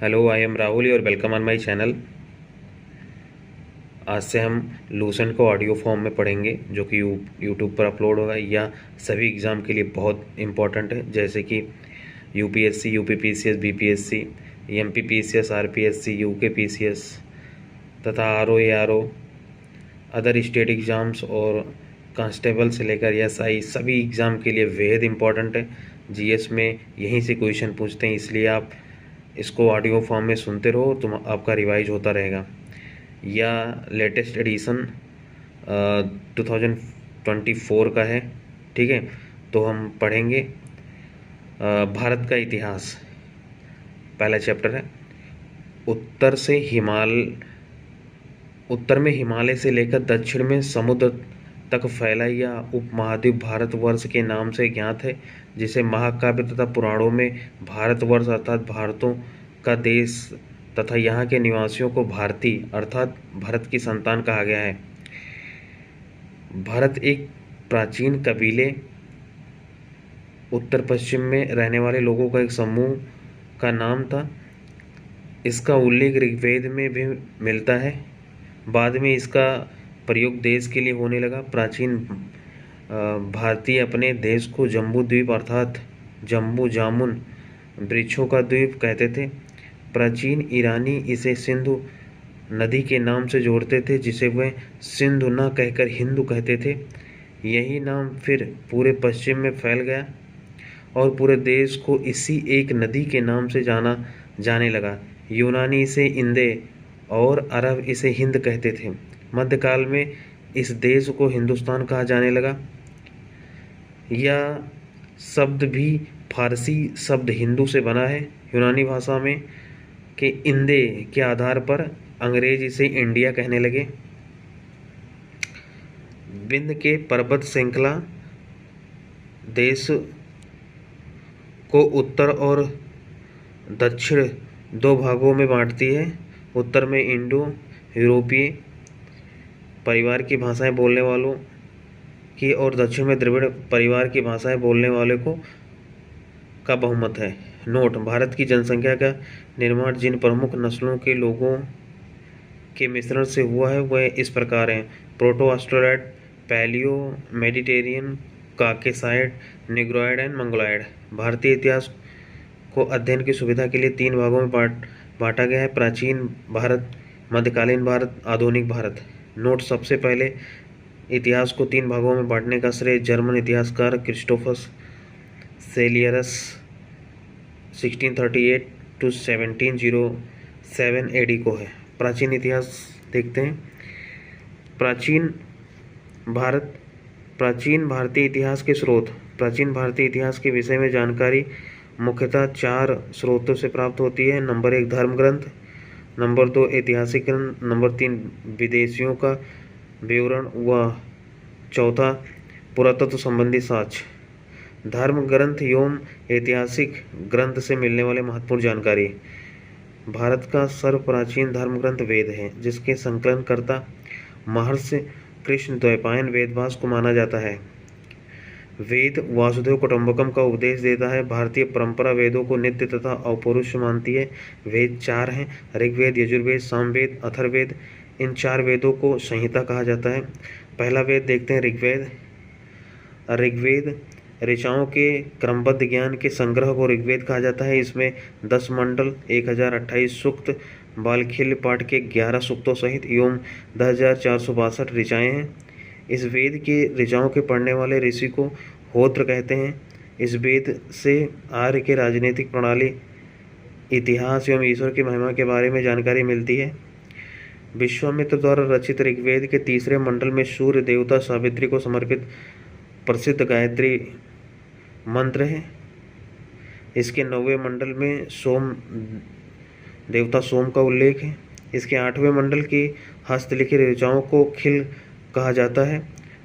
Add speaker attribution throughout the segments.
Speaker 1: Hello, I am Rahul और welcome on my channel. आज से हम लूसेंट को ऑडियो फॉर्म में पढ़ेंगे, जो कि यूट्यूब पर अपलोड होगा या सभी एग्ज़ाम के लिए बहुत इम्पोर्टेंट है, जैसे कि UPSC, UPPCS, BPSC, MPPCS, RPSC, UKPCS तथा RO, ARO, other state exams और कांस्टेबल से लेकर एसआई सभी एग्ज़ाम के लिए बेहद इम्पोर्टेंट है। जीएस में यहीं से क्वेश्चन पूछते हैं, इसलिए आप इसको ऑडियो फॉर्म में सुनते रहो, तुम आपका रिवाइज होता रहेगा। या लेटेस्ट एडिशन 2024 का है, ठीक है। तो हम पढ़ेंगे भारत का इतिहास। पहला चैप्टर है उत्तर में हिमालय से लेकर दक्षिण में समुद्र तक फैला यह उपमहाद्वीप भारतवर्ष के नाम से ज्ञात है, जिसे महाकाव्य तथा पुराणों में भारतवर्ष अर्थात भारतों का देश तथा यहाँ के निवासियों को भारती अर्थात भरत की संतान कहा गया है। भारत एक प्राचीन कबीले उत्तर पश्चिम में रहने वाले लोगों का एक समूह का नाम था। इसका उल्लेख ऋग्वेद में भी मिलता है। बाद में इसका प्रयोग देश के लिए होने लगा। प्राचीन भारतीय अपने देश को जम्बू द्वीप अर्थात जम्बू जामुन वृक्षों का द्वीप कहते थे। प्राचीन ईरानी इसे सिंधु नदी के नाम से जोड़ते थे, जिसे वह सिंधु न कहकर हिंदू कहते थे। यही नाम फिर पूरे पश्चिम में फैल गया और पूरे देश को इसी एक नदी के नाम से जाने लगा। यूनानी इसे इंदे और अरब इसे हिंद कहते थे। मध्यकाल में इस देश को हिंदुस्तान कहा जाने लगा। यह शब्द भी फारसी शब्द हिंदू से बना है। यूनानी भाषा में के इंदे के आधार पर अंग्रेज इसे इंडिया कहने लगे। विंध्य के पर्वत श्रृंखला देश को उत्तर और दक्षिण दो भागों में बांटती है। उत्तर में इंडो यूरोपीय परिवार की भाषाएं बोलने वालों की और दक्षिण में द्रविड़ परिवार की भाषाएं बोलने वाले का बहुमत है। नोट: भारत की जनसंख्या का निर्माण जिन प्रमुख नस्लों के लोगों के मिश्रण से हुआ है वह इस प्रकार हैं: proto Australoid, palaeo Mediterranean, Caucasoid, Negroid and Mongoloid. भारतीय इतिहास को अध्ययन की सुविधा के लिए 3 भागों में बांटा गया है: प्राचीन भारत, मध्यकालीन भारत, आधुनिक भारत। नोट: सबसे पहले इतिहास को 3 भागों में बांटने का श्रेय जर्मन इतिहासकार क्रिस्टोफर सेलियरस 1638 to 1707 AD को है। प्राचीन इतिहास देखते हैं। प्राचीन भारतीय इतिहास के स्रोत। प्राचीन भारतीय इतिहास के विषय में जानकारी मुख्यतः 4 स्रोतों से प्राप्त होती है। नंबर 1 धर्म ग्रंथ, नंबर 2 ऐतिहासिक ग्रंथ, नंबर 3 विदेशियों का विवरण व चौथा पुरातत्व संबंधी साक्ष्य। धर्म ग्रंथ एवं ऐतिहासिक ग्रंथ से मिलने वाले महत्वपूर्ण जानकारी। भारत का सर्वप्राचीन धर्म ग्रंथ वेद है, जिसके संकलनकर्ता महर्षि कृष्ण द्वैपायन वेदव्यास को माना जाता है। वेद वासुदेव कुटुंबकम का उपदेश देता है। भारतीय परंपरा वेदों को नित्य तथा अपौरुष मानती है। वेद 4 हैं: ऋग्वेद, यजुर्वेद, सामवेद, अथर्ववेद। इन 4 वेदों को संहिता कहा जाता है। पहला वेद देखते हैं ऋग्वेद। ऋग्वेद ऋचाओं के क्रमबद्ध ज्ञान के संग्रह को ऋग्वेद कहा जाता है। इसमें 10 मंडल, 1028 सूक्त, बालखिल्य पाठ के 11 सूक्तों सहित एवं 10,462 ऋचाएँ हैं। इस वेद के ऋचाओं के पढ़ने वाले ऋषि को होत्र कहते हैं। इस वेद से आर्य के राजनीतिक प्रणाली, इतिहास एवं ईश्वर की महिमा के बारे में जानकारी मिलती है। विश्वामित्र द्वारा रचित ऋग्वेद के 3रे मंडल में सूर्य देवता सावित्री को समर्पित प्रसिद्ध गायत्री मंत्र है। इसके 9वें मंडल में देवता सोम का उल्लेख है। इसके 8वें मंडल की हस्तलिखित ऋचाओं को खिल कहा जाता है।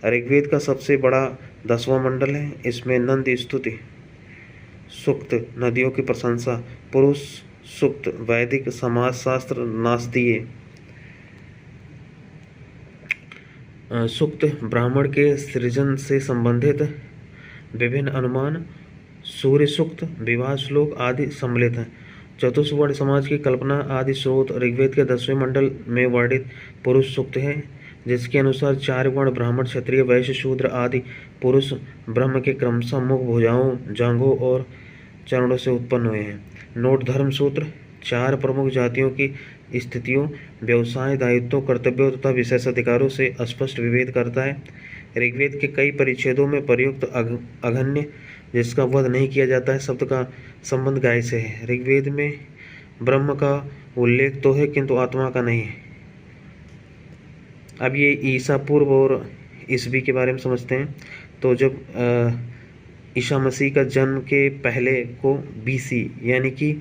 Speaker 1: ऋग्वेद का सबसे बड़ा 10वां मंडल है। इसमें नंद स्तुति सूक्त, नदियों की प्रशंसा, पुरुष सूक्त, वैदिक समाजशास्त्र, नास्तीय सूक्त, ब्राह्मण के सृजन से संबंधित विभिन्न अनुमान, सूर्य सूक्त, विवाह श्लोक आदि सम्मिलित हैं। चतुष्वर्ण समाज की कल्पना आदि स्रोत ऋग्वेद के 10वें मंडल में वर्णित पुरुष सूक्त है, जिसके अनुसार 4 वर्ण ब्राह्मण, क्षत्रिय, वैश्य, शूद्र आदि पुरुष ब्रह्म के क्रमशः मुख, भुजाओं, जांघों और चरणों से उत्पन्न हुए हैं। नोट: धर्म सूत्र 4 प्रमुख जातियों की स्थितियों, व्यवसाय, दायित्वों, कर्तव्यों तथा विशेषाधिकारों से स्पष्ट विभेद करता है। ऋग्वेद के कई परिच्छेदों में प्रयुक्त अघन्य, जिसका वध नहीं किया जाता है, शब्द का संबंध गाय से है। ऋग्वेद में ब्रह्म का उल्लेख तो है किंतु आत्मा का नहीं है। अब ये ईसा पूर्व और ईसवी के बारे में समझते हैं। तो जब ईसा मसीह का जन्म के पहले को BC यानी कि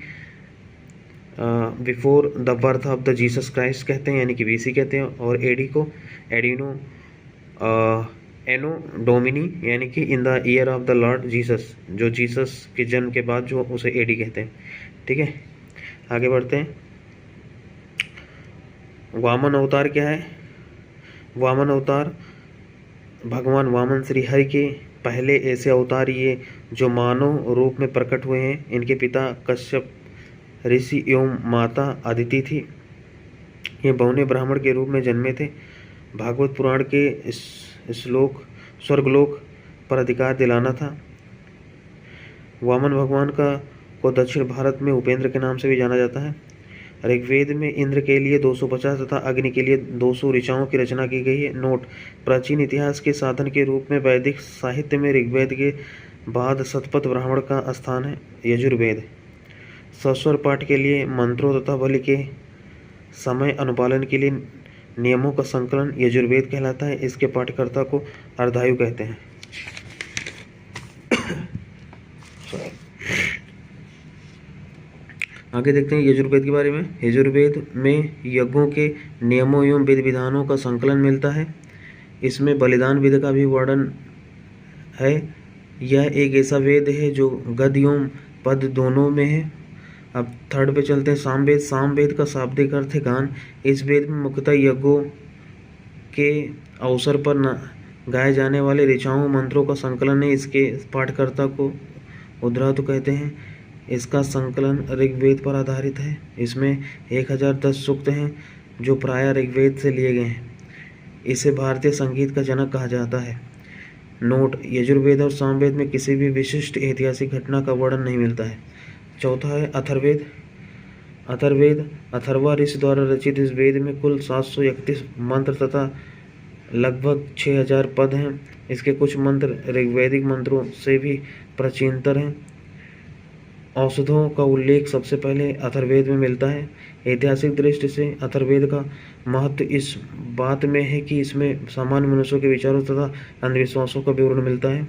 Speaker 1: before the birth of the Jesus Christ कहते हैं, यानी कि BC कहते हैं, और AD को एनो डोमिनी यानी कि in the year of the Lord Jesus, जो जीसस के जन्म के बाद जो उसे AD कहते हैं। ठीक है, आगे बढ़ते हैं। वामन अवतार क्या है? वामन अवतार भगवान वामन श्री हरि के पहले ऐसे अवतार ये जो मानव रूप में प्रकट हुए हैं। इनके पिता कश्यप ऋषि एवं माता अदिति थी। ये बहुने ब्राह्मण के रूप में जन्मे थे। भागवत पुराण के श्लोक स्वर्गलोक पर अधिकार दिलाना था। वामन भगवान को दक्षिण भारत में उपेंद्र के नाम से भी जाना जाता है। ऋग्वेद में इंद्र के लिए 250 तथा अग्नि के लिए 200 ऋचाओं की रचना की गई है। नोट: प्राचीन इतिहास के साधन के रूप में वैदिक साहित्य में ऋग्वेद के बाद शतपथ ब्राह्मण का स्थान है। यजुर्वेद सस्वर पाठ के लिए मंत्रों तथा बलि के समय अनुपालन के लिए नियमों का संकलन यजुर्वेद कहलाता है। इसके पाठकर्ता को अर्धायु कहते हैं। आगे देखते हैं यजुर्वेद के बारे में। यजुर्वेद में यज्ञों के नियमों एवं विधि विधानों का संकलन मिलता है। इसमें बलिदान विधि का भी वर्णन है। यह एक ऐसा वेद है जो गद्य एवं पद दोनों में है। अब थर्ड पे चलते हैं। सामवेद। सामवेद का शाब्दिक अर्थ है गान। इस वेद में मुख्यतः यज्ञों के अवसर पर गाए जाने वाले ऋचाओं मंत्रों का संकलन है। इसके पाठकर्ता को उद्धातु कहते हैं। इसका संकलन ऋग्वेद पर आधारित है। इसमें 1010 सूक्त हैं जो प्रायः ऋग्वेद से लिए गए हैं। इसे भारतीय संगीत का जनक कहा जाता है। नोट: यजुर्वेद और सामवेद में किसी भी विशिष्ट ऐतिहासिक घटना का वर्णन नहीं मिलता है। चौथा है अथर्ववेद। अथर्ववेद अथर्वा ऋषि द्वारा रचित इस वेद में कुल 731 मंत्र तथा लगभग 6000 पद हैं। इसके कुछ मंत्र ऋग्वैदिक मंत्रों से भी प्राचीनतर हैं। औषधों का उल्लेख सबसे पहले अथर्ववेद में मिलता है। ऐतिहासिक दृष्टि से अथर्ववेद का महत्व इस बात में है कि इसमें सामान्य मनुष्यों के विचारों तथा अंधविश्वासों का विवरण मिलता है।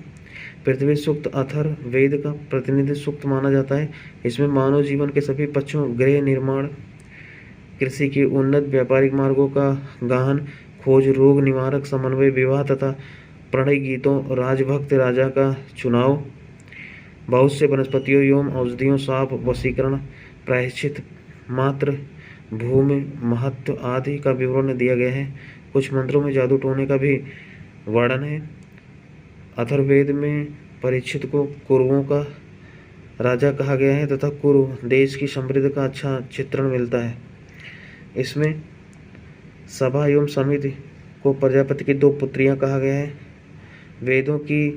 Speaker 1: पृथ्वी सूक्त अथर्ववेद का प्रतिनिधि सूक्त माना जाता है। इसमें मानव जीवन के सभी पक्षों, गृह निर्माण, कृषि की उन्नत, व्यापारिक मार्गों का गहन खोज, रोग निवारक, समन्वय, विवाह तथा प्रणय गीतों, राजभक्त राजा का चुनाव, बहुत से वनस्पतियों एवं औषधियों, साप, वशीकरण, प्रायश्चित, मात्र, भूमि महत्व आदि का विवरण दिया गया है। कुछ मंत्रों में जादू टोने का भी वर्णन है। अथर्ववेद में परीक्षित को कुरुओं का राजा कहा गया है तथा कुरु देश की समृद्धि का अच्छा चित्रण मिलता है। इसमें सभा एवं समिति को प्रजापति की 2 पुत्रियां कहा गया है। वेदों की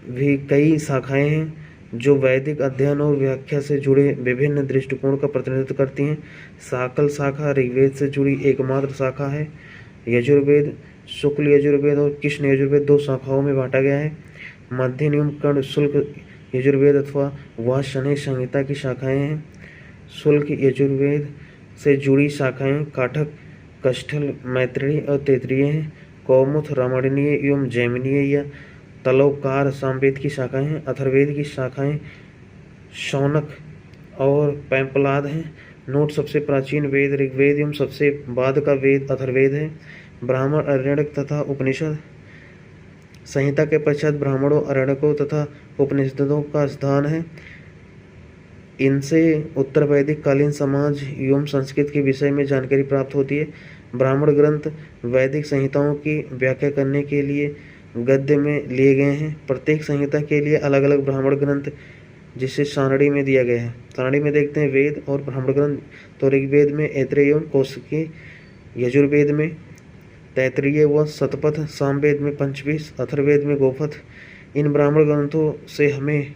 Speaker 1: भी कई शाखाएं हैं जो वैदिक अध्ययन और व्याख्या से जुड़े विभिन्न दृष्टिकोण का प्रतिनिधित्व करती हैं। साकल शाखा ऋग्वेद से जुड़ी एकमात्र शाखा है। यजुर्वेद शुक्ल यजुर्वेद और कृष्ण यजुर्वेद 2 शाखाओं में बांटा गया है। मध्य एवं कर्ण शुल्क यजुर्वेद अथवा वार्ष्णेय संहिता की शाखाएं हैं। शुल्क यजुर्वेद से जुड़ी शाखाएं काठक, कष्ठल, मैत्रेयी और तैत्तिरीय हैं। कौमुद, रामायणीय एवं जैमिनीय या तलवकार सामवेद की शाखाएं हैं। अथर्ववेद की शाखाएं शौनक और पैंपलाद हैं। नोट: सबसे प्राचीन वेद ऋग्वेद एवं सबसे बाद का वेद अथर्ववेद है। ब्राह्मण, अरण्यक तथा उपनिषद संहिता के पश्चात ब्राह्मणों, अरण्यकों तथा उपनिषदों का स्थान है। इनसे उत्तर वैदिक कालीन समाज एवं संस्कृति के विषय में जानकारी प्राप्त होती है। ब्राह्मण ग्रंथ वैदिक संहिताओं की व्याख्या करने के लिए गद्य में लिए गए हैं। प्रत्येक संहिता के लिए अलग अलग ब्राह्मण ग्रंथ जिसे सारणी में दिया गया है। सारणी में देखते हैं वेद और ब्राह्मण ग्रंथ। तो ऋग्वेद में ऐत्रेय एवं कौशिकी, यजुर्वेद में तैत्तिरीय व शतपथ, सामवेद में पंचवीस, अथर्ववेद में गोपथ। इन ब्राह्मण ग्रंथों से हमें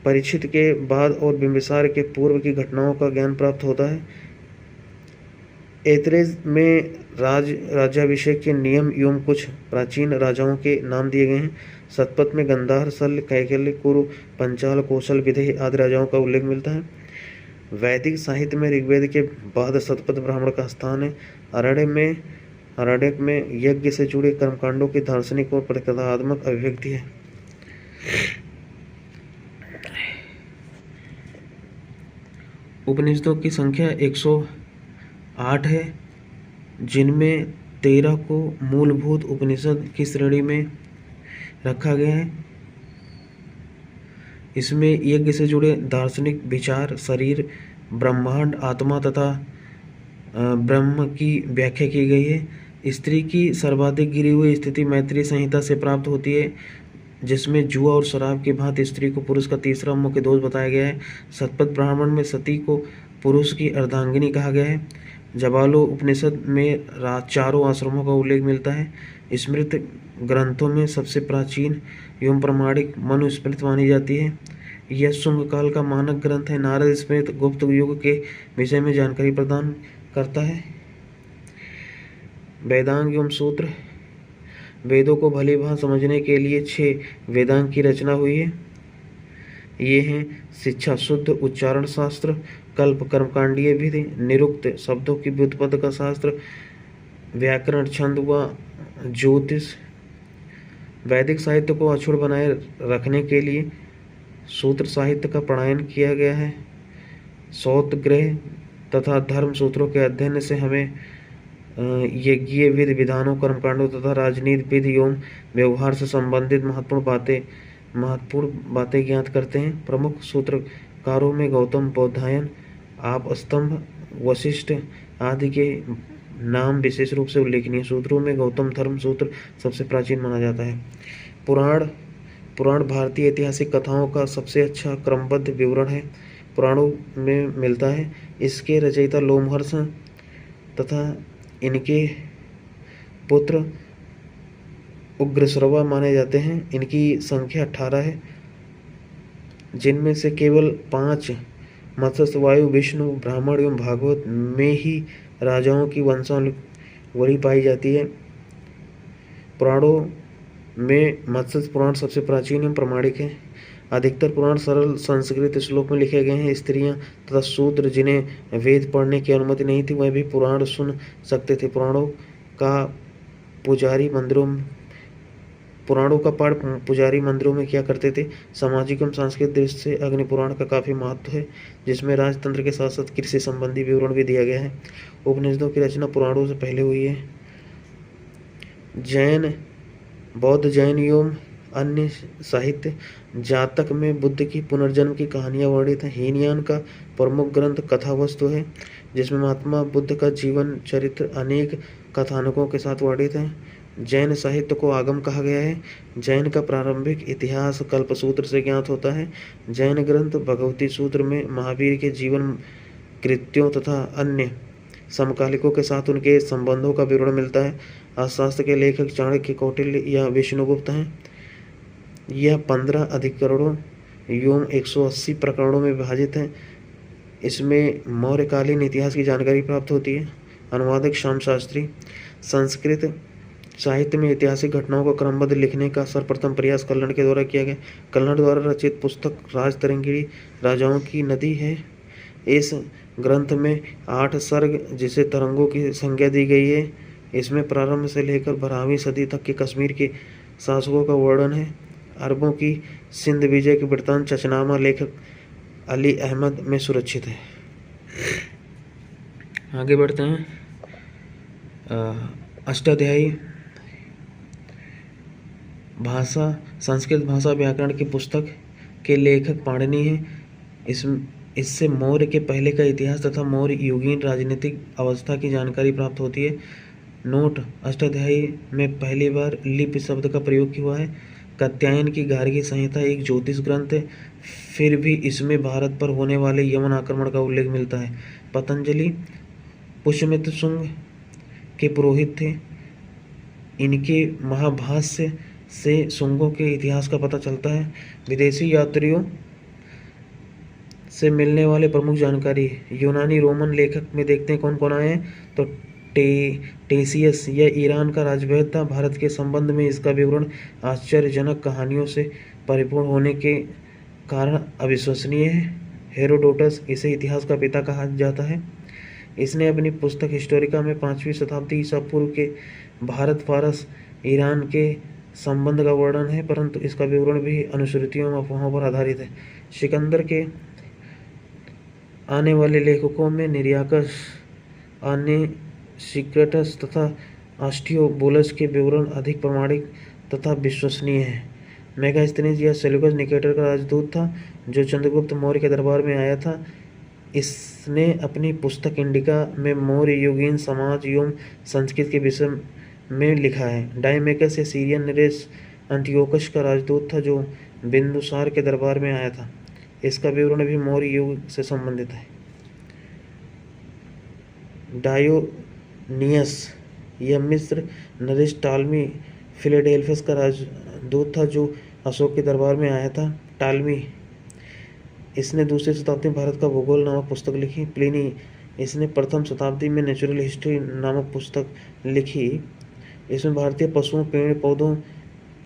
Speaker 1: परीक्षित के बाद और बिंबिसार के पूर्व की घटनाओं का ज्ञान प्राप्त होता है। ऐत्रेय में राज्याभिषेक के नियम एवं कुछ प्राचीन राजाओं के नाम दिए गए हैं। शतपथ में गंधार, शल्य, कैकल्य, कुरु, पंचाल, कौशल, विदेह आदि राजाओं का उल्लेख मिलता है। वैदिक साहित्य में ऋग्वेद के बाद शतपथ ब्राह्मण का स्थान है। आरण्यक में यज्ञ से जुड़े कर्मकांडों की दार्शनिक और प्रतिकथात्मक अभिव्यक्ति है। उपनिषदों की संख्या 108 है, जिनमें 13 को मूलभूत उपनिषद की श्रेणी में रखा गया है। इसमें यज्ञ से जुड़े दार्शनिक विचार, शरीर, ब्रह्मांड, आत्मा तथा ब्रह्म की व्याख्या की गई है। स्त्री की सर्वाधिक गिरी हुई स्थिति मैत्रेय संहिता से प्राप्त होती है, जिसमें जुआ और शराब की भांति स्त्री को पुरुष का तीसरा मुख्य दोष बताया गया है। शतपथ ब्राह्मण में सती को पुरुष की अर्धांगिनी कहा गया है। जबालो उपनिषद में चारों आश्रमों का उल्लेख मिलता है। स्मृत ग्रंथों में सबसे प्राचीन एवं प्रमाणिक मनुस्मृति मानी जाती है। यह शुंग काल का मानक ग्रंथ है। नारद स्मृति गुप्त युग के विषय में जानकारी प्रदान करता है। वेदांग एवं सूत्र। वेदों को भली भांति समझने के लिए 6 वेदांग की रचना हुई है। ये हैं शिक्षा शुद्ध, उच्चारण शास्त्र, कल्प, कर्मकांडीय विधि, निरुक्त, शब्दों की व्युत्पत्ति का शास्त्र, व्याकरण, छंद व ज्योतिष। वैदिक साहित्य को अक्षुण्ण बनाए रखने के लिए सूत्र साहित्य का प्रणयन किया गया है। सौतग्रह तथा धर्म सूत्रों के अध्ययन से हमें यज्ञीय विधि विधानों, कर्मकांडों तथा राजनीति विधि एवं व्यवहार से संबंधित महत्वपूर्ण बातें ज्ञात करते हैं। प्रमुख सूत्रकारों में गौतम, बौधायन, आपस्तंभ, वशिष्ठ आदि के नाम विशेष रूप से उल्लेखनीय। सूत्रों में गौतम धर्म सूत्र सबसे प्राचीन माना जाता है। पुराण भारतीय ऐतिहासिक कथाओं का सबसे अच्छा क्रमबद्ध विवरण है। पुराणों में मिलता है। इसके रचयिता लोमहर्ष तथा इनके पुत्र उग्रश्रवा माने जाते हैं। इनकी संख्या 18 है, जिनमें से केवल 5 मत्स्य, वायु, विष्णु, ब्राह्मण एवं भागवत में ही राजाओं की वंशावली पाई जाती है। पुराणों में मत्स्य पुराण सबसे प्राचीन एवं प्रामाणिक है। अधिकतर पुराण सरल संस्कृत श्लोक में लिखे गए हैं। स्त्रियां तथा शूद्र जिन्हें वेद पढ़ने की अनुमति नहीं थी, वह भी पुराण सुन सकते थे। पुराणों का पाठ पुजारी मंदिरों में किया करते थे। सामाजिक एवं सांस्कृतिक दृष्टि से अग्नि पुराण का काफी महत्व है, जिसमें राजतंत्र के साथ साथ कृषि संबंधी विवरण भी दिया गया है। उपनिषदों की रचना पुराणों से पहले हुई है। बौद्ध जैन एवं अन्य साहित्य। जातक में बुद्ध की पुनर्जन्म की कहानियां वर्णित हैं। हीनयान का प्रमुख ग्रंथ कथावस्तु है, जिसमें महात्मा बुद्ध का जीवन चरित्र अनेक कथानकों के साथ वर्णित है। जैन साहित्य को आगम कहा गया है। जैन का प्रारंभिक इतिहास कल्पसूत्र से ज्ञात होता है। जैन ग्रंथ भगवती सूत्र में महावीर के जीवन कृत्यों तथा अन्य समकालिकों के साथ उनके संबंधों का विवरण मिलता है। अर्थशास्त्र के लेखक चाणक्य, कौटिल्य या विष्णुगुप्त हैं। यह 15 अधिकरणों एवं 180 प्रकरणों में विभाजित है। इसमें मौर्यकालीन इतिहास की जानकारी प्राप्त होती है। अनुवादक श्याम शास्त्री। संस्कृत साहित्य में ऐतिहासिक घटनाओं को क्रमबद्ध लिखने का सर्वप्रथम प्रयास कल्हड़ के द्वारा किया गया। कल्हड़ द्वारा रचित पुस्तक राजतरंगिणी राजाओं की नदी है। इस ग्रंथ में 8 सर्ग, जिसे तरंगों की संज्ञा दी गई है। इसमें प्रारंभ से लेकर 12वीं सदी तक के कश्मीर के शासकों का वर्णन है। अरबों की सिंध विजय के वृत्तांत चचनामा लेखक अली अहमद में सुरक्षित है। आगे बढ़ते हैं। अष्टाध्यायी भाषा, संस्कृत भाषा व्याकरण की पुस्तक के लेखक पाणिनि हैं। इससे मौर्य के पहले का इतिहास तथा मौर्य युगीन राजनीतिक अवस्था की जानकारी प्राप्त होती है। नोट: अष्टाध्यायी में पहली बार लिपि शब्द का प्रयोग हुआ है। कात्यायन की गार्गी संहिता एक ज्योतिष ग्रंथ है, फिर भी इसमें भारत पर होने वाले यमन आक्रमण का उल्लेख मिलता है। पतंजलि पुष्यमित्र शुंग के पुरोहित थे। इनके महाभाष्य से शुंगों के इतिहास का पता चलता है। विदेशी यात्रियों से मिलने वाले प्रमुख जानकारी यूनानी रोमन लेखक में देखते हैं कौन कौन आए हैं। तो टेसियस यह ईरान का राजवैद्य था। भारत के संबंध में इसका विवरण आश्चर्यजनक कहानियों से परिपूर्ण होने के कारण अविश्वसनीय है। हेरोडोटस इसे इतिहास का पिता कहा जाता है। इसने अपनी पुस्तक हिस्टोरिका में 5वीं शताब्दी ईसा पूर्व के भारत फारस ईरान के संबंध का वर्णन है, परंतु इसका विवरण भी अनुश्रुतियों और अफवाहों पर आधारित है। सिकंदर के आने वाले लेखकों में निरियाकस, सिक्रेटस तथा आस्ट्रियोबुलस के विवरण अधिक प्रामाणिक तथा विश्वसनीय हैं। मेगास्थनीज या सेल्यूकस निकेटर का राजदूत था जो चंद्रगुप्त मौर्य के दरबार में आया था। इसने अपनी पुस्तक इंडिका में मौर्य युगीन समाज एवं संस्कृति के विषय में लिखा है। डायमेकस या सीरियन नरेश अंतियोकस का राजदूत था जो बिंदुसार के दरबार में आया था। इसका विवरण भी मौर्य युग से संबंधित है। डायोनियस यह मिस्र नरेश टालमी फिलाडेल्फियस का राजदूत था जो अशोक के दरबार में आया था। टालमी इसने 2री शताब्दी में भारत का भूगोल नामक पुस्तक लिखी। प्लिनी इसने प्रथम शताब्दी में नेचुरल हिस्ट्री नामक पुस्तक लिखी। इसमें भारतीय पशुओं, पेड़ पौधों,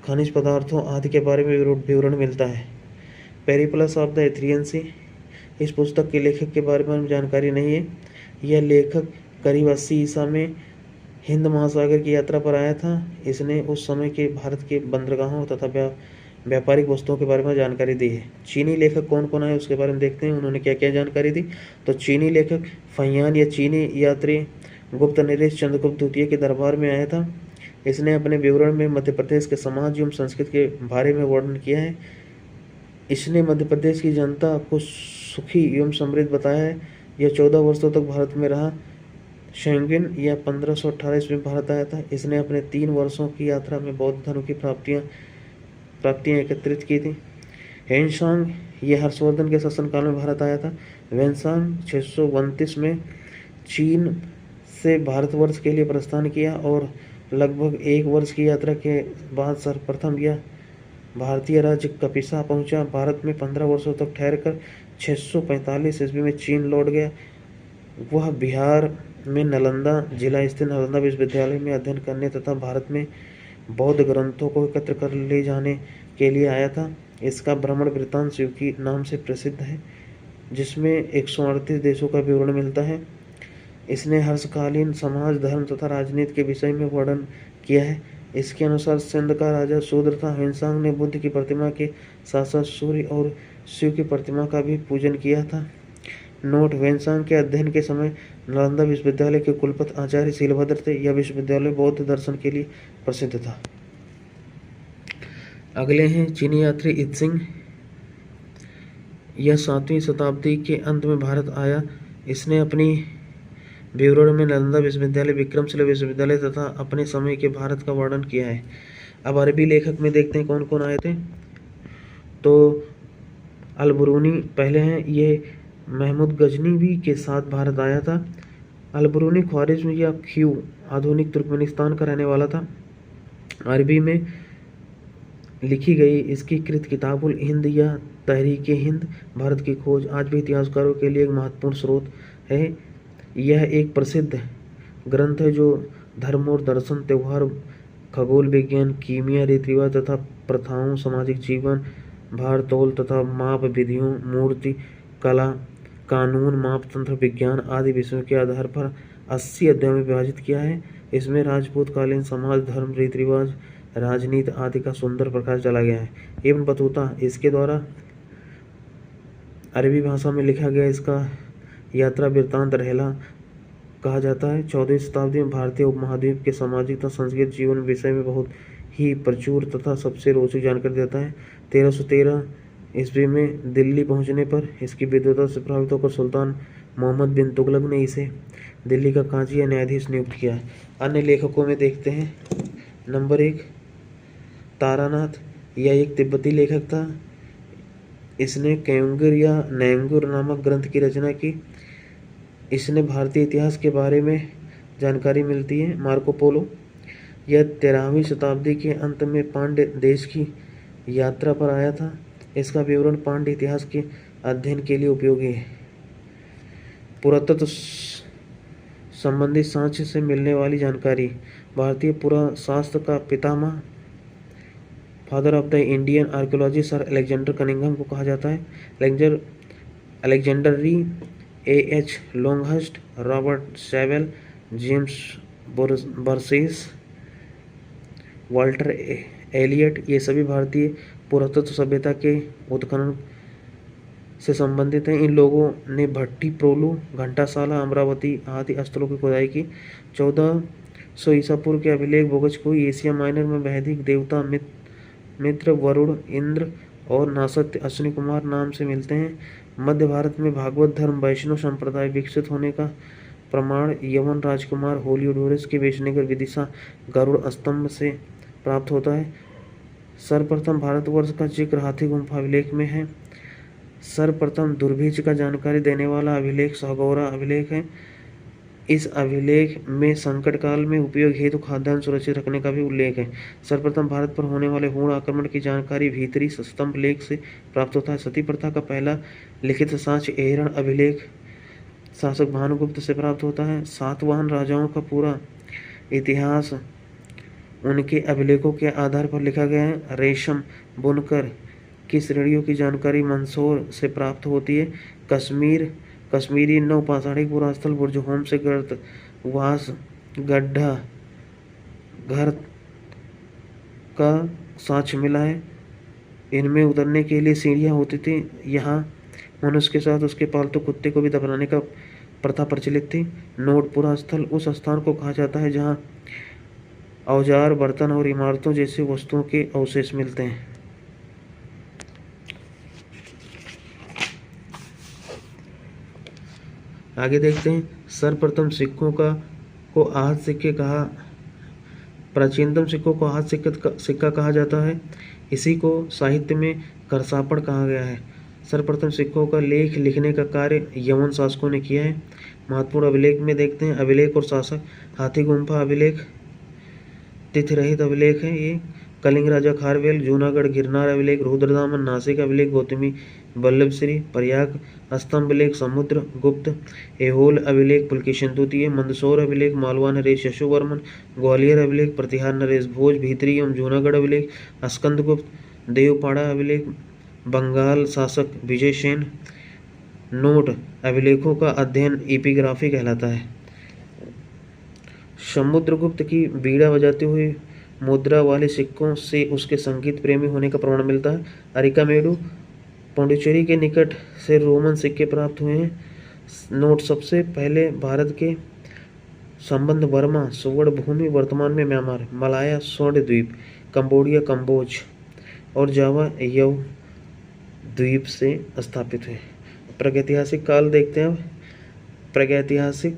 Speaker 1: खनिज पदार्थों आदि के बारे में विवरण मिलता है। पेरिप्लस ऑफ द एथेरियन सी इस पुस्तक के लेखक के बारे में जानकारी नहीं है। यह लेखक करीब 80 ईसा में हिंद महासागर की यात्रा पर आया था। इसने उस समय के भारत के बंदरगाहों तथा व्यापारिक वस्तुओं के बारे में जानकारी दी है। चीनी लेखक कौन कौन आए उसके बारे में देखते हैं, उन्होंने क्या क्या जानकारी दी। तो चीनी लेखक फैयान या चीनी यात्री गुप्त नरेश चंद्रगुप्त द्वितीय के दरबार में आया था। इसने अपने विवरण में मध्य प्रदेश के समाज एवं संस्कृति के बारे में वर्णन किया है। इसने मध्य प्रदेश की जनता को सुखी एवं समृद्ध बताया है। यह 14 वर्षों तक भारत में रहा। शेंगिन यह 1518 ईस्वी में भारत आया था। इसने अपने 3 वर्षों की यात्रा में बौद्ध धर्म की प्राप्तियां एकत्रित की थी। हेनसांग यह हर्षवर्धन के शासनकाल में भारत आया था। वेनसांग 629 में चीन से भारतवर्ष के लिए प्रस्थान किया और लगभग 1 वर्ष की यात्रा के बाद सर्वप्रथम यह भारतीय राज्य कपिसा पहुंचा। भारत में 15 वर्षों तक ठहरकर 645 ईस्वी में चीन लौट गया। वह बिहार में नालंदा जिला स्थित नालंदा विश्वविद्यालय में अध्ययन करने तथा भारत में बौद्ध ग्रंथों को एकत्र कर ले जाने के लिए आया था। इसका भ्रमण वृत्तांत शिवकी नाम से प्रसिद्ध है, जिसमें 138 देशों का विवरण मिलता है। इसने हर्षकालीन समाज, धर्म तथा राजनीति के विषय में वर्णन किया है। इसके अनुसार सिंध का राजा शूद्र था। हेनसांग ने बुद्ध की प्रतिमा के साथ साथ सूर्य और शिव की प्रतिमा का भी पूजन किया था। नोट: वेनसांग के अध्ययन के समय नालंदा विश्वविद्यालय के कुलपति आचार्य शीलभद्र थे। यह विश्वविद्यालय बौद्ध दर्शन के लिए प्रसिद्ध था। अगले हैं चीनी यात्री इत्सिंग। यह 7वीं शताब्दी के अंत में भारत आया। इसने अपनी विवरण में नालंदा विश्वविद्यालय, विक्रमशिला विश्वविद्यालय तथा अपने समय के भारत का वर्णन किया है। अब अरबी लेखक में देखते हैं कौन कौन आए थे। तो अल-बुरूनी पहले हैं। ये महमूद गजनवी के साथ भारत आया था। अल-बुरूनी ख्वारिज्म या ख्यू आधुनिक तुर्कमेनिस्तान का रहने वाला था। अरबी में लिखी गई इसकी कृत किताबुल हिंद या तहरीक हिंद भारत की खोज आज भी इतिहासकारों के लिए एक महत्वपूर्ण स्रोत है। यह एक प्रसिद्ध ग्रंथ है जो धर्म और दर्शन, त्यौहार, खगोल विज्ञान, कीमिया, रीति रिवाज तथा प्रथाओं, सामाजिक जीवन, भार तौल तथा माप विधियों, मूर्ति कला, कानून, मापतंत्र, विज्ञान आदि विषयों के आधार पर 80 अध्यायों में विभाजित किया है। इसमें राजपूत कालीन समाज, धर्म, रीति रिवाज, राजनीति आदि का सुंदर प्रकाश डाला गया है। इब्न बतूता इसके द्वारा अरबी भाषा में लिखा गया इसका यात्रा वृत्तांत रहला कहा जाता है। 14वीं शताब्दी में भारतीय उपमहाद्वीप के सामाजिक तथा सांस्कृतिक जीवन विषय में बहुत ही प्रचुर तथा सबसे रोचक जानकारी देता है। 1313 ईस्वी में दिल्ली पहुंचने पर इसकी विद्वता से प्रभावित होकर सुल्तान मोहम्मद बिन तुगलक ने इसे दिल्ली का काजी या न्यायाधीश नियुक्त किया। अन्य लेखकों में देखते हैं। नंबर 1 तारानाथ यह एक तिब्बती लेखक था। इसने क्योंगर या नैंगुर नामक ग्रंथ की रचना की। इसने भारतीय इतिहास के बारे में जानकारी मिलती है। मार्को पोलो, यह 13वीं शताब्दी के अंत में पांड्य देश की यात्रा पर आया था। इसका विवरण पांड्य इतिहास के अध्ययन के लिए उपयोगी है। पुरातत्व संबंधी साक्ष्य से मिलने वाली जानकारी। भारतीय पुराशास्त्र का पितामह, father of the Indian archaeology, sir Alexander Cunningham को कहा जाता है। Alexander Rea, A.H. Longhurst, Robert Sewell, James Burgess, Walter Elliot, ये सभी भारतीय पुरातत्व सभ्यता के उत्खनन से संबंधित हैं। इन लोगों ने भट्टी प्रोलू, घंटासाला, अमरावती आदि स्थलों की खुदाई की। 1400 ईसा पूर्व के अभिलेख बोगचकोई एशिया माइनर में वैदिक देवता मित्र, वरुण, इंद्र और नासत्य अश्विनी कुमार नाम से मिलते हैं। मध्य भारत में भागवत धर्म वैष्णव संप्रदाय विकसित होने का प्रमाण यवन राजकुमार होलियोडोरस के बेचनेगर विदिशा गरुड़ स्तंभ से प्राप्त होता है। सर्वप्रथम भारतवर्ष का जिक्र हाथी गुम्फा अभिलेख में है। सर्वप्रथम दुर्भिक्ष का जानकारी देने वाला अभिलेख सौगौरा अभिलेख है। इस अभिलेख में संकट काल में उपयोग हेतु खाद्यान्न सुरक्षित रखने का भी उल्लेख है। सर्वप्रथम भारत पर होने वाले हूण आक्रमण की जानकारी भीतरी स्तंभ लेख से प्राप्त होता है। सती प्रथा का पहला लिखित साक्ष्य एहरण अभिलेख शासक भानुगुप्त से प्राप्त होता है। सातवाहन राजाओं का पूरा इतिहास उनके अभिलेखों के आधार पर लिखा गया है। रेशम बुनकर की श्रेणियों की जानकारी मंदसौर से प्राप्त होती है। कश्मीरी नवपाषाणिक पुरास्थल बुर्जहोम से गर्त वास गड्ढा घर का साक्ष्य मिला है। इनमें उतरने के लिए सीढ़ियाँ होती थी। यहाँ मनुष्य के साथ उसके पालतू कुत्ते को भी दफनाने का प्रथा प्रचलित थी। नोट पुरास्थल उस स्थान को कहा जाता है जहाँ औजार, बर्तन और इमारतों जैसी वस्तुओं के अवशेष मिलते हैं। आगे देखते हैं। सर्वप्रथम सिक्कों को आहत सिक्के कहा। प्राचीनतम सिक्कों को आहत सिक्का कहा जाता है। इसी को साहित्य में करसापड़ कहा गया है। सर्वप्रथम सिक्कों का लेख लिखने का कार्य यवन शासकों ने किया है। महत्वपूर्ण अभिलेख में देखते हैं। अभिलेख और शासक, हाथी गुम्फा अभिलेख तिथि रहित अभिलेख है। ये कलिंग राजा खारवेल, जूनागढ़ गिरनार अभिलेख, रुद्रदामन, नासिक अभिलेख, गौतमी वल्लभश्री, प्रयाग स्तंभ लेख, समुद्र गुप्त, ऐहोल अभिलेख, पुलकेशिन द्वितीय, मंदसौर अभिलेख, मालवा नरेश यशोवर्मन, ग्वालियर अभिलेख, प्रतिहार नरेश भोज, भीतरी एवं जूनागढ़ अभिलेख, स्कंदगुप्त, देवपाड़ा अभिलेख, बंगाल शासक विजय सेन। नोट अभिलेखों का अध्ययन एपिग्राफी कहलाता है। समुद्रगुप्त की बीड़ा बजाते हुए मुद्रा वाले सिक्कों से उसके संगीत प्रेमी होने का प्रमाण मिलता है। अरिकामेडु, पांडिचेरी के निकट से रोमन सिक्के प्राप्त हुए हैं। नोट सबसे पहले भारत के संबंध बर्मा, सुवर्ण भूमि वर्तमान में म्यांमार, मलाया स्वर्ण द्वीप, कंबोडिया कंबोज और जावा यव द्वीप से स्थापित है। प्रागैतिहासिक काल देखते हैं। प्रागैतिहासिक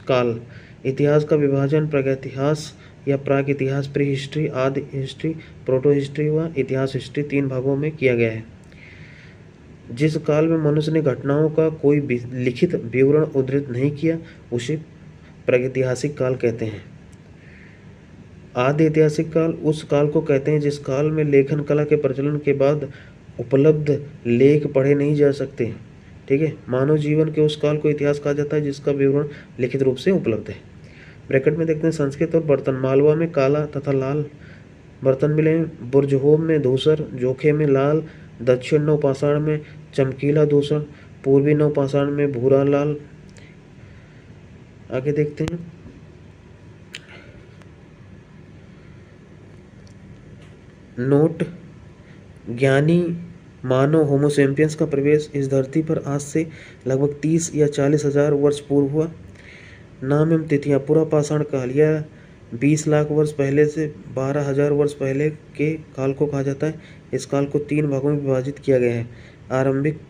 Speaker 1: काल, इतिहास का विभाजन प्रागैतिहास या प्राग इतिहास, प्री हिस्ट्री, आदि हिस्ट्री, प्रोटो हिस्ट्री व इतिहास हिस्ट्री 3 भागों में किया गया है। जिस काल में मनुष्य ने घटनाओं का कोई लिखित विवरण उद्धृत नहीं किया उसे प्रागैतिहासिक काल कहते हैं। आदि ऐतिहासिक काल उस काल को कहते हैं जिस काल में लेखन कला के प्रचलन के बाद उपलब्ध लेख पढ़े नहीं जा सकते। ठीक है, मानव जीवन के उस काल को इतिहास कहा जाता है जिसका विवरण लिखित रूप से उपलब्ध है। ब्रैकेट में देखते हैं संस्कृत और बर्तन। मालवा में काला तथा लाल बर्तन मिले हैं। बुर्जहोम में धूसर, जोखे में लाल, दक्षिण नवपाषाण में चमकीला धूसर, पूर्वी नवपाषाण में भूरा लाल। आगे देखते हैं। नोट ज्ञानी मानव होमोसेपियंस का प्रवेश इस धरती पर आज से लगभग 30 या 40 हजार वर्ष पूर्व हुआ। नाम एवं तिथियाँ। पूरा पाषाण काल यह 20 लाख वर्ष पहले से 12,000 वर्ष पहले के काल को कहा जाता है। इस काल को 3 भागों में विभाजित किया गया है। आरंभिक,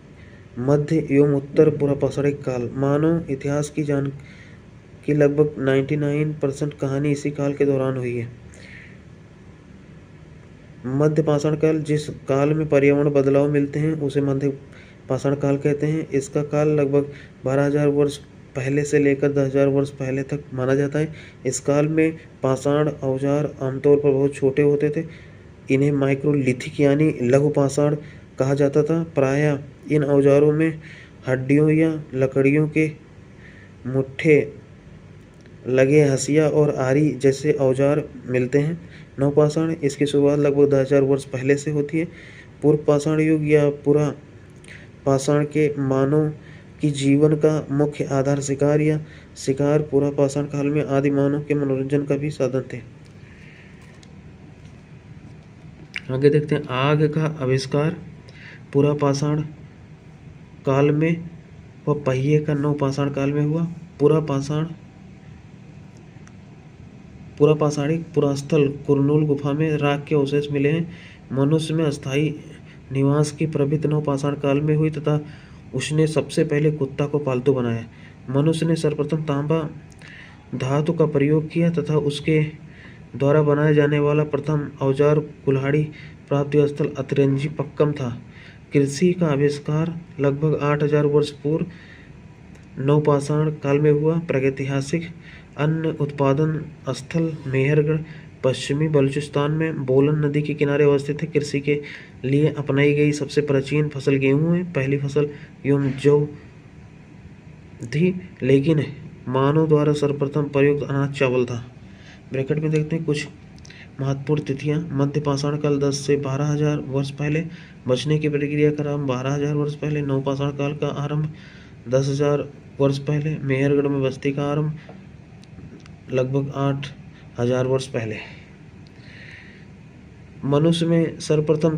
Speaker 1: मध्य एवं उत्तर पूरा पाषाणिक काल। मानव इतिहास की लगभग 99% कहानी इसी काल के दौरान हुई है। मध्य पाषाण काल, जिस काल में पर्यावरण बदलाव मिलते हैं उसे मध्य पाषाण काल कहते हैं। इसका काल लगभग 12,000 वर्ष पहले से लेकर 10,000 वर्ष पहले तक माना जाता है। इस काल में पाषाण औजार आमतौर पर बहुत छोटे होते थे। इन्हें माइक्रोलिथिक यानी लघु पाषाण कहा जाता था। प्रायः इन औजारों में हड्डियों या लकड़ियों के मुट्ठे लगे हंसिया और आरी जैसे औजार मिलते हैं। नवपाषाण, इसकी शुरुआत लगभग 10,000 वर्ष पहले से होती है। पूर्व पाषाण युग या पुरा पाषाण के मानव की जीवन का मुख्य आधार शिकार या शिकार पुरा पाषाण काल में आदि मानव के मनोरंजन का भी साधन थे। आगे देखते हैं आग का आविष्कार पुरा पाषाण काल में व पहिए का नवपाषाण काल में हुआ। पूरा पाषाणिक पुरास्थल कुरनूल गुफा में राख के अवशेष मिले हैं। मनुष्य में अस्थायी निवास की प्रवृत्ति नवपाषाण काल में हुई तथा उसने सबसे पहले कुत्ता को पालतू बनाया। मनुष्य ने सर्वप्रथम तांबा धातु का प्रयोग किया तथा उसके द्वारा बनाया जाने वाला प्रथम औजार कुल्हाड़ी प्राप्ति स्थल अतरंजी पक्कम था। कृषि का आविष्कार लगभग 8,000 वर्ष पूर्व नवपाषाण काल में हुआ। प्रागैतिहासिक अन्न उत्पादन स्थल मेहरगढ़ पश्चिमी बलूचिस्तान में बोलन नदी के किनारे अवस्थित है। कृषि के लिए अपनाई गई सबसे प्राचीन फसल गेहूं है। पहली फसल एवं जौ थी, लेकिन मानव द्वारा सर्वप्रथम प्रयुक्त अनाज चावल था। ब्रैकेट में देखते हैं कुछ महत्वपूर्ण तिथियां। मध्य पाषाण काल 10 से 12,000 वर्ष पहले। बचने की प्रक्रिया का आरंभ 12,000 वर्ष पहले। नवपाषाण काल का आरंभ 10,000 वर्ष पहले। मेहरगढ़ में बस्ती का आरंभ लगभग 8,000 वर्ष पहले। मनुष्य में सर्वप्रथम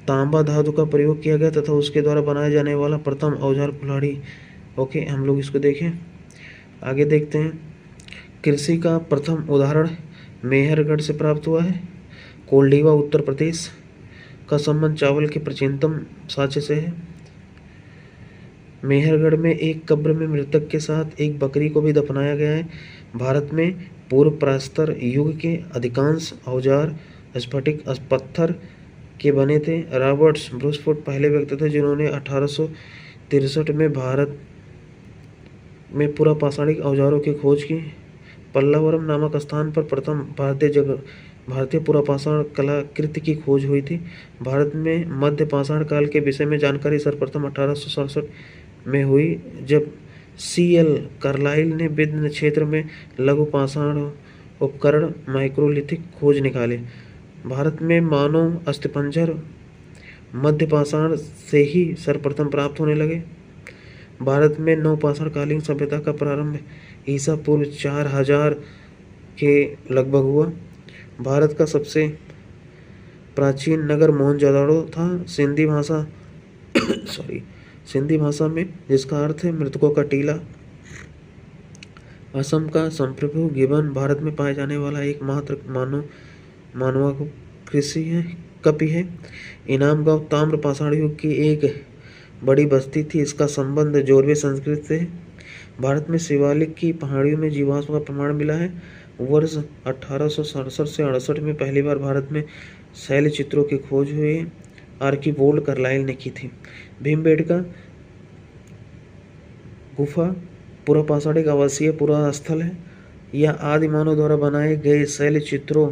Speaker 1: तांबा धातु का प्रयोग किया गया तथा उसके द्वारा बनाया जाने वाला प्रथम औजार कुल्हाड़ी। ओके, हम लोग इसको देखें। आगे देखते हैं कृषि का प्रथम उदाहरण मेहरगढ़ से प्राप्त हुआ है। कोल्डीवा उत्तर प्रदेश का संबंध चावल के प्राचीनतम साक्ष्य से है। मेहरगढ़ में एक कब्र में मृतक के साथ एक बकरी को भी दफनाया गया है। भारत में पूर्व प्रस्तर युग के अधिकांश औजार स्फटिक पत्थर के बने थे। रॉबर्ट्स ब्रूसफुट पहले व्यक्ति थे जिन्होंने 1863 में भारत में पुरा पाषाणिक औजारों की खोज की। पल्लावरम नामक स्थान पर प्रथम भारतीय पुरा पाषाण कलाकृति की खोज हुई थी। भारत में मध्य पाषाण काल के विषय में जानकारी सर्वप्रथम 1867 में हुई, जब C.L. कार्लाइल ने विभिन्न क्षेत्र में लघु पाषाण उपकरण माइक्रोलिथिक खोज निकाले। भारत में मानव अस्थिपंजर मध्य पाषाण से ही सर्वप्रथम प्राप्त होने लगे। भारत में नवपाषाण कालीन सभ्यता का प्रारंभ ईसा पूर्व 4000 के लगभग हुआ। भारत का सबसे प्राचीन नगर मोहनजोदड़ो था। सिंधी भाषा में, जिसका अर्थ है मृतकों का टीला। असम का संप्रभु गिबन भारत में पाए जाने वाला एकमात्र मानवा कृषि है कपि है। इनाम गांव ताम्र पाषाण युग की एक बड़ी बस्ती थी। इसका संबंध जोरवे संस्कृत से है। भारत में शिवालिक की पहाड़ियों में जीवाश्म का प्रमाण मिला है। वर्ष 1867 से 68 में पहली बार भारत में शैल चित्रों की खोज हुई। आर्किवोल्ड कार्लाइल ने की थी। भीमबेटका गुफा पुरा पाषाणिक आवासीय पुरा स्थल है। यह आदि मानव द्वारा बनाए गए शैल चित्रों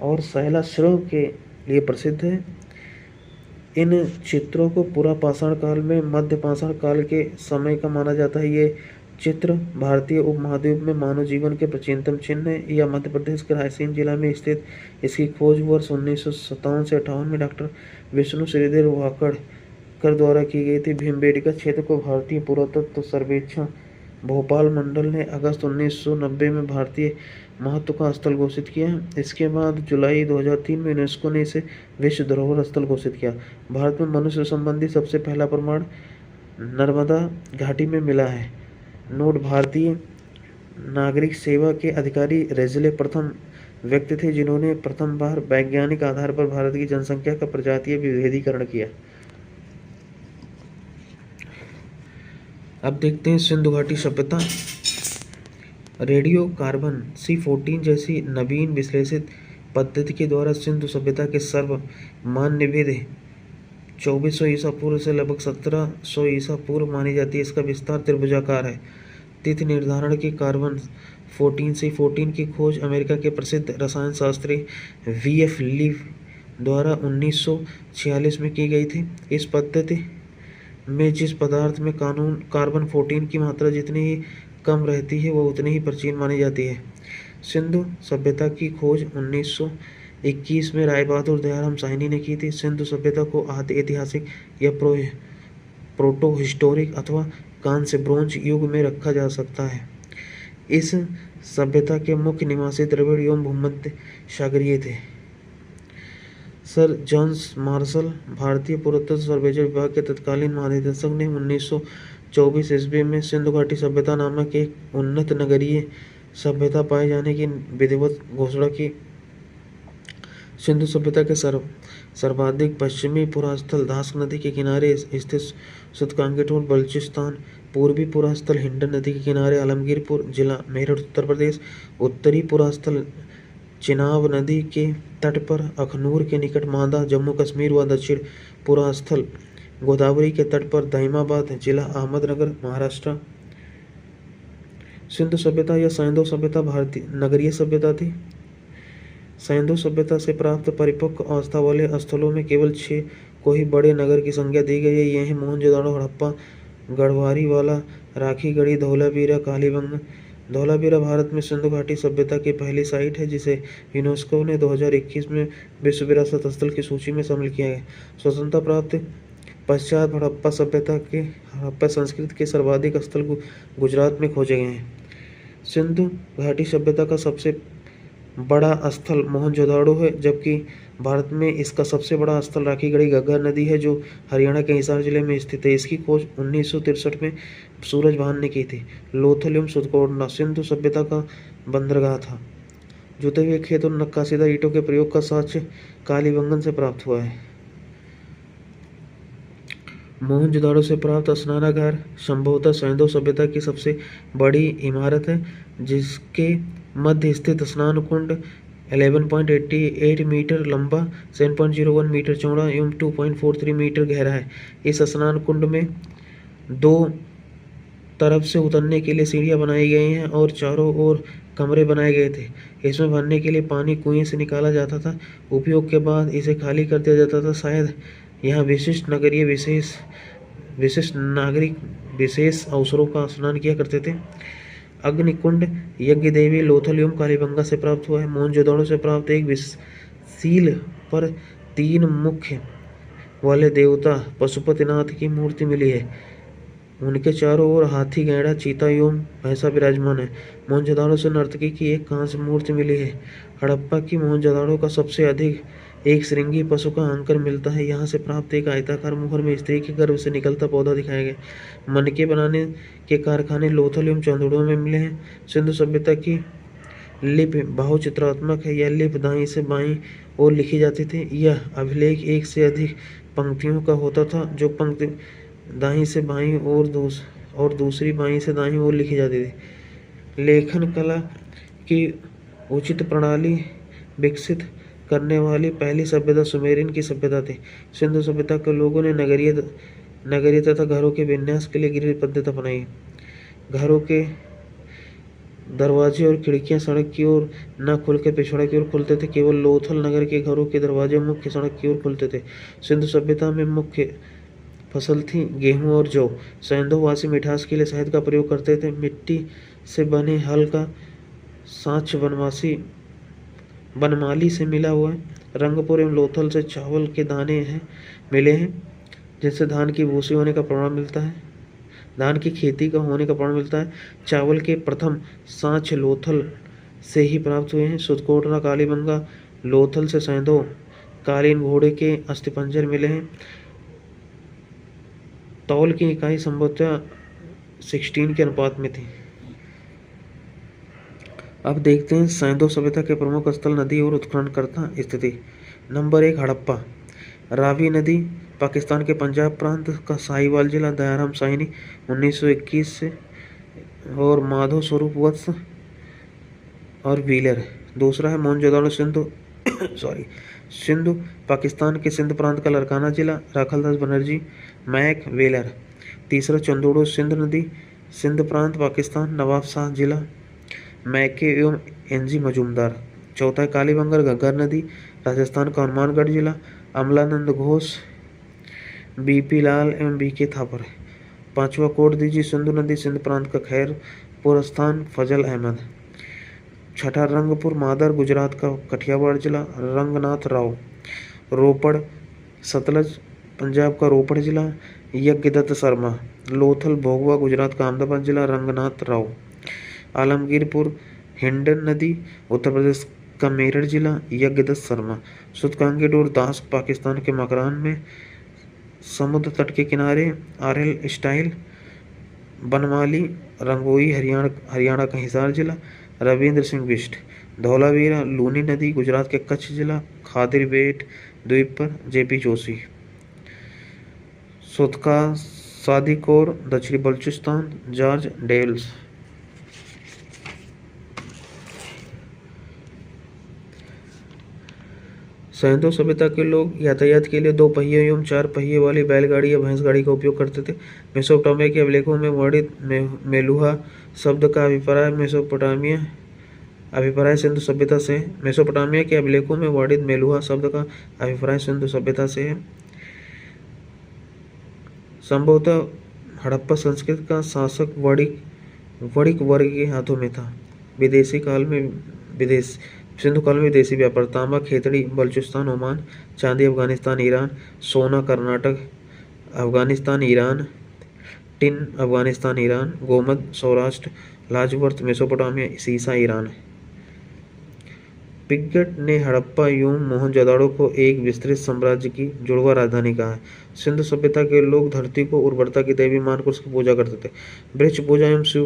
Speaker 1: और शैलाश्रयों के लिए प्रसिद्ध है। इन चित्रों को पुरा पाषाण काल में मध्य पाषाण काल के समय का माना जाता है। ये चित्र भारतीय उपमहाद्वीप में मानव जीवन के प्राचीनतम चिन्ह है। यह मध्य प्रदेश के रायसेन जिला में स्थित। इसकी खोज वर्ष 1957 से 58 में डॉक्टर विष्णु श्रीधर वाकड़कर द्वारा की गई थी। भीमबेटका क्षेत्र को भारतीय पुरातत्व सर्वेक्षण भोपाल मंडल ने अगस्त 1990 में भारतीय महत्व का स्थल घोषित किया। इसके बाद जुलाई 2003 में यूनेस्को ने इसे विश्व धरोहर स्थल घोषित किया। भारत में मनुष्य संबंधी सबसे पहला प्रमाण नर्मदा घाटी में मिला है। नोट: भारतीय नागरिक सेवा के अधिकारी रेजले प्रथम व्यक्ति थे जिन्होंने प्रथम बार वैज्ञानिक आधार पर भारत की जनसंख्या का प्रजातीय विभेदीकरण किया। अब देखते हैं सिंधु घाटी सभ्यता। रेडियो कार्बन C14 जैसी नवीन विश्लेषित पद्धति के द्वारा सिंधु सभ्यता के सर्वमान्य विधि 2400 ईसा पूर्व से लगभग 1700 ईसा पूर्व मानी जाती है। इसका विस्तार त्रिभुजाकार है। तिथि निर्धारण की कार्बन 14 की खोज अमेरिका के प्रसिद्ध रसायन शास्त्री VF लीव द्वारा 1946 में की गई थी। इस पद्धति में जिस पदार्थ में कार्बन 14 की मात्रा जितनी ही कम रहती है वह उतनी ही प्राचीन मानी जाती है। सिंधु सभ्यता की खोज 1921 में राय बहादुर दयाराम साहनी ने की थी। सिंधु सभ्यता को आदि ऐतिहासिक या प्रोटो हिस्टोरिक अथवा कांस्य ब्रोंज युग में रखा जा सकता है। इस सभ्यता के मुख्य निवासी द्रविड़ एवं भूमध्य सागरीय थे। सर जॉन मार्शल भारतीय पुरातत्व सर्वेक्षण विभाग के तत्कालीन महानिदेशक ने 1924 ईस्वी में सिंधु घाटी सभ्यता नामक एक उन्नत नगरीय सभ्यता पाए जाने की विधिवत घोषणा की। सिंधु सभ्यता के सर्वाधिक पश्चिमी पुरास्थल धास्क नदी के किनारे स्थित सुतकांगेटोर बलूचिस्तान, पूर्वी पुरास्थल हिंडन नदी के किनारे आलमगीरपुर जिला मेरठ उत्तर प्रदेश, उत्तरी पुरास्थल चिनाब नदी के तट पर अखनूर के निकट मांदा जम्मू कश्मीर व दक्षिण पुरास्थल गोदावरी के तट पर दहिमाबाद जिला अहमदनगर महाराष्ट्र। सिंधु सभ्यता या सैंधव सभ्यता भारतीय नगरीय सभ्यता थी। सैंधव सभ्यता से प्राप्त परिपक्व अवस्था वाले स्थलों में केवल 6 को ही बड़े नगर की संज्ञा दी गई है। ये हैं मोहनजोदड़ो, हड़प्पा, गढ़वारीवाला, राखीगढ़ी, धौलावीरा, कालीबंगा। धौलावीरा भारत में सिंधु घाटी सभ्यता की पहली साइट है जिसे यूनेस्को ने 2021 में विश्व विरासत स्थल की सूची में शामिल किया है। स्वतंत्रता प्राप्त पश्चात हड़प्पा सभ्यता के हड़प्पा संस्कृति के सर्वाधिक स्थल गुजरात में खोजे गए हैं। सिंधु घाटी सभ्यता का सबसे बड़ा स्थल मोहनजोदड़ो है, जबकि भारत में इसका सबसे बड़ा स्थल राखीगढ़ी घग्गर नदी है जो हरियाणा के हिसार जिले में स्थित है। इसकी खोज 1963 में सूरजभान ने की थी। लोथल एवं सुतकोटना सिंधु सभ्यता का बंदरगाह था। जुते हुए खेत और नक्काशीदार ईंटों के प्रयोग का साक्ष्य कालीबंगन से प्राप्त हुआ है। मोहनजोदड़ो से प्राप्त स्नानागार संभवतः सैंधव सभ्यता की सबसे बड़ी इमारत है, जिसके मध्य स्थित स्नान कुंड 11.88 मीटर लंबा, 7.01 मीटर चौड़ा एवं 2.43 मीटर गहरा है। इस स्नान कुंड में 2 तरफ से उतरने के लिए सीढ़ियां बनाई गई हैं और चारों ओर कमरे बनाए गए थे। इसमें भरने के लिए पानी कुएं से निकाला जाता था। उपयोग के बाद इसे खाली कर दिया जाता था। शायद यहाँ विशिष्ट नागरिक विशेष अवसरों का स्नान किया करते थे। अग्निकुंड यज्ञ देवी लोथल एवं कालीबंगा से प्राप्त हुआ है। मोहनजोदड़ो से प्राप्त एक सील पर 3 मुख वाले देवता पशुपतिनाथ की मूर्ति मिली है। उनके चारों ओर हाथी, गैंडा, चीता एवं भैंसा विराजमान है। मोहनजोदड़ो से नर्तकी की एक कांस्य मूर्ति मिली है। हड़प्पा की मोहनजोदड़ो का सबसे अधिक एक श्रृंगी पशु का अंकर मिलता है। यहाँ से प्राप्त एक आयताकार मुहर में स्त्री के गर्भ से निकलता पौधा दिखाया गया। मनके बनाने के कारखाने लोथल एवं चंदोड़ में मिले हैं। सिंधु सभ्यता की लिपि बहुचित्रात्मक है। यह लिपि दाईं से बाईं ओर लिखी जाती थी। यह अभिलेख एक से अधिक पंक्तियों का होता था। जो पंक्ति दाईं से बाईं और दूसरी बाईं से दाईं ओर लिखी जाती थी। लेखन कला की उचित प्रणाली विकसित करने वाली पहली सभ्यता सुमेरियन की सभ्यता थी। सिंधु सभ्यता के लोगों ने नगरीय तथा घरों के विन्यास के लिए गृह पद्धति अपनाई। घरों के दरवाजे और खिड़कियां सड़क की ओर न खुलकर पिछड़ा की ओर खुलते थे। केवल लोथल नगर के घरों के दरवाजे मुख्य सड़क की ओर खुलते थे। सिंधु सभ्यता में मुख्य फसल थी गेहूं और जौ। सैंधववासी मिठास के लिए शहद का प्रयोग करते थे। मिट्टी से बने हल का साक्ष्य बनमाली से मिला हुआ है। रंगपुर एवं लोथल से चावल के दाने मिले हैं, जिससे धान की भूसी होने का प्रमाण मिलता है। धान की खेती का होने का प्रमाण मिलता है। चावल के प्रथम साक्ष्य लोथल से ही प्राप्त हुए हैं। सुतकोटरा, कालीबंगा, लोथल से सैंधव कालीन घोड़े के अस्थिपंजर मिले हैं। तौल की इकाई संभवतः 16 के अनुपात में थी। अब देखते हैं सैंधव सभ्यता के प्रमुख स्थल, नदी और उत्खननकर्ता स्थिति। नंबर 1 हड़प्पा। रावी नदी पाकिस्तान के पंजाब प्रांत का साहिवाल जिला, दयाराम साहनी 1921 से, और माधव स्वरूप वत्स और व्हीलर। दूसरा है मोहनजोदड़ो सिंधु सॉरी। सिंधु पाकिस्तान के सिंध प्रांत का लड़काना जिला, राखलदास बनर्जी, मैक वेलर। तीसरा चंदोड़ो सिंध नदी, सिंध प्रांत पाकिस्तान, नवाब शाह जिला, मैके एवं एनजी मजूमदार। चौथा है कालीबंगर घग्गर नदी, राजस्थान का हनुमानगढ़ जिला, अमलानंद घोष, बीपी लाल एवं बीके थापर। पांचवा कोट दीजिए सिंधु नदी, सिंध प्रांत का खैरपुर स्थान, फजल अहमद। छठा रंगपुर मादर, गुजरात का कठियावाड़ जिला, रंगनाथ राव। रोपड़ सतलज, पंजाब का रोपड़ जिला, यज्ञदत्त शर्मा। लोथल भोगवा, गुजरात का अहमदाबाद जिला, रंगनाथ राव। आलमगीरपुर हिंडन नदी, उत्तर प्रदेश का मेरठ जिला, यज्ञदत्त शर्मा। सुतकांगीडोर दास, पाकिस्तान के मकरान में, समुद्र तट के किनारे, आरएल स्टाइल। बनमाली रंगोई, हरियाणा का हिसार जिला, रविंद्र सिंह बिष्ट। धौलावीरा लूनी नदी, गुजरात के कच्छ जिला, खादिर बेट द्वीप पर, जेपी जोशी। सुतका सादीकोर, दक्षिणी बलूचिस्तान, जॉर्ज डेल्स। सैंधव सभ्यता के लोग यातायात के लिए 2 पहिए एवं 4 पहिए वाली बैलगाड़ी या भैंसगाड़ी का उपयोग करते थे। मेसोपोटामिया के अभिलेखों में वर्णित मेलुहा शब्द का अभिप्राय सिंधु सभ्यता से। मेसोपोटामिया के अभिलेखों में वर्णित मेलुहा शब्द का अभिप्राय सिंधु सभ्यता से है। संभवतः हड़प्पा संस्कृति का शासक वणिक वर्ग के हाथों में था। सिंधु काल में विदेशी व्यापार, तांबा खेतड़ी बलूचिस्तान ओमान, चांदी अफगानिस्तान ईरान, सोना Karnataka Afghanistan Iran, tin Afghanistan Iran, गोमद सौराष्ट्र, लाजवर्त मेसोपोटामिया, सीसा ईरान। पिगट ने हड़प्पा एवं मोहनजोदड़ो को एक विस्तृत साम्राज्य की जुड़वा राजधानी कहा है। सिंधु सभ्यता के लोग धरती को उर्वरता की देवी मानकर उसकी पूजा करते थे। वृक्ष पूजा एवं शिव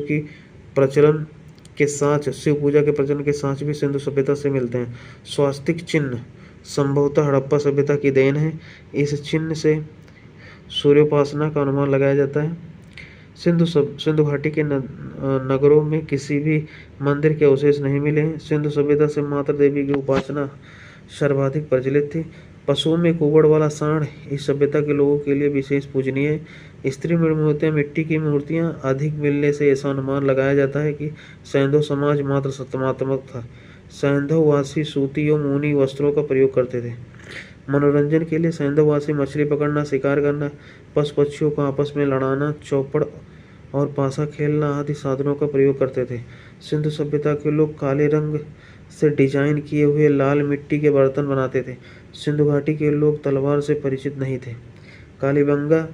Speaker 1: पूजा के प्रचलन के साथ भी सिंधु सभ्यता से मिलते हैं। स्वास्तिक चिन्ह संभवतः हड़प्पा सभ्यता की देन है। इस चिन्ह से सूर्योपासना का अनुमान लगाया जाता है। सिंधु घाटी के नगरों में किसी भी मंदिर के अवशेष नहीं मिले हैं। सिंधु सभ्यता से माता देवी की उपासना सर्वाधिक प्रचलित थी। पशुओं में कुबड़ वाला सांड इस सभ्यता के लोगों के लिए विशेष पूजनीय है। स्त्री मूर्तियाँ, मिट्टी की मूर्तियाँ अधिक मिलने से ऐसा अनुमान लगाया जाता है कि सैंधव समाज मात्र सत्तात्मक था। सैंधववासी सूती एवं ऊनी वस्त्रों का प्रयोग करते थे। मनोरंजन के लिए सैंधववासी मछली पकड़ना, शिकार करना, पशु पक्षियों को आपस में लड़ाना, चौपड़ और पासा खेलना आदि साधनों का प्रयोग करते थे। सिंधु सभ्यता के लोग काले रंग से डिजाइन किए हुए लाल मिट्टी के बर्तन बनाते थे। सिंधु घाटी के लोग तलवार से परिचित नहीं थे। कालीबंगा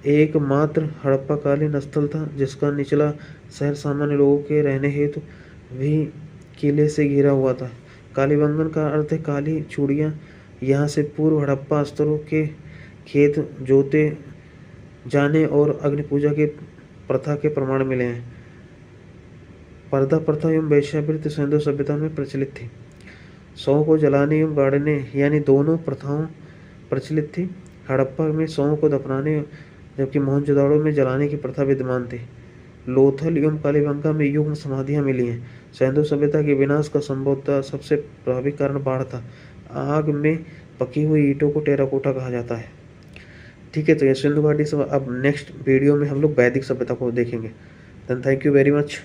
Speaker 1: एकमात्र हड़प्पाकालीन स्थल था जिसका निचला शहर सामान्य लोगों के रहने हेतु भी किले से घिरा हुआ था। कालीबंगन का अर्थ है काली चूड़ियाँ। यहाँ से पूर्व हड़प्पा स्तरों के खेत जोते जाने और अग्नि पूजा के प्रथा के प्रमाण मिले हैं। पर्दा प्रथा एवं वेश्यावृत्ति सिंधु सभ्यता में प्रचलित थी। शवों को जलाने एवं गाड़ने यानी दोनों प्रथाओं प्रचलित थी। हड़प्पा में शवों को दफनाने जबकि मोहनजोदड़ो में जलाने की प्रथा विद्यमान थी। लोथल एवं कालीबंगा में युग्म समाधियां मिली हैं। सैंधव सभ्यता के विनाश का संभवतः सबसे प्रभावी कारण बाढ़ था। आग में पकी हुई ईंटों को टेराकोटा कहा जाता है। ठीक है, तो ये सिंधु घाटी से अब नेक्स्ट वीडियो में हम लोग वैदिक सभ्यता को देखेंगे। Then thank you very much.